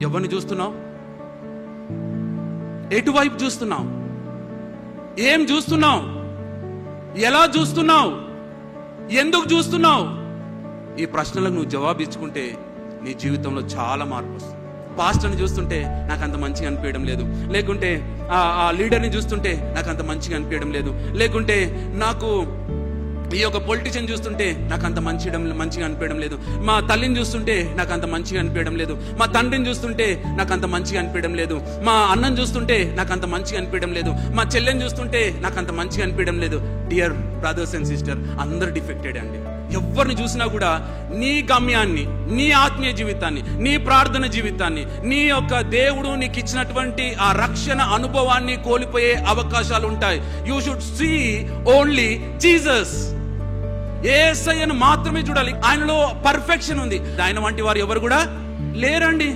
ఎవరిని చూస్తున్నావు? ఎటువైపు చూస్తున్నావు? ఏం చూస్తున్నావు? ఎలా చూస్తున్నావు? ఎందుకు చూస్తున్నావు? ఈ ప్రశ్నలకు నువ్వు జవాబు ఇచ్చుకుంటే నీ జీవితంలో చాలా మార్పు వస్తుంది. పాస్టర్ని చూస్తుంటే నాకు అంత మంచిగా అనిపించడం లేదు, లేకుంటే ఆ లీడర్ని చూస్తుంటే నాకు అంత మంచిగా అనిపించడం లేదు, లేకుంటే నాకు ఈ యొక్క పొలిటీషియన్ చూస్తుంటే నాకు అంత మంచిగా అనిపించడం లేదు, మా తల్లిని చూస్తుంటే నాకు అంత మంచిగా అనిపించడం లేదు, మా తండ్రిని చూస్తుంటే నాకు అంత మంచిగా అనిపించడం లేదు, మా అన్నని చూస్తుంటే నాకు అంత మంచిగా అనిపించడం లేదు, మా చెల్లెని చూస్తుంటే నాకు అంత మంచిగా అనిపించడం లేదు. డియర్ బ్రదర్స్ అండ్ సిస్టర్, అందరు డిఫెక్టెడ్ అండి. ఎవరిని చూసినా కూడా నీ గమ్యాన్ని, నీ ఆత్మీయ జీవితాన్ని, నీ ప్రార్థన జీవితాన్ని, నీ యొక్క దేవుడు నీకు ఇచ్చినటువంటి ఆ రక్షణ అనుభవాన్ని కోల్పోయే అవకాశాలు ఉంటాయి. You should see only Jesus. యేసయ్యను మాత్రమే చూడాలి. ఆయనలో పర్ఫెక్షన్ ఉంది. ఆయన వంటి వారు ఎవరు కూడా లేరండి.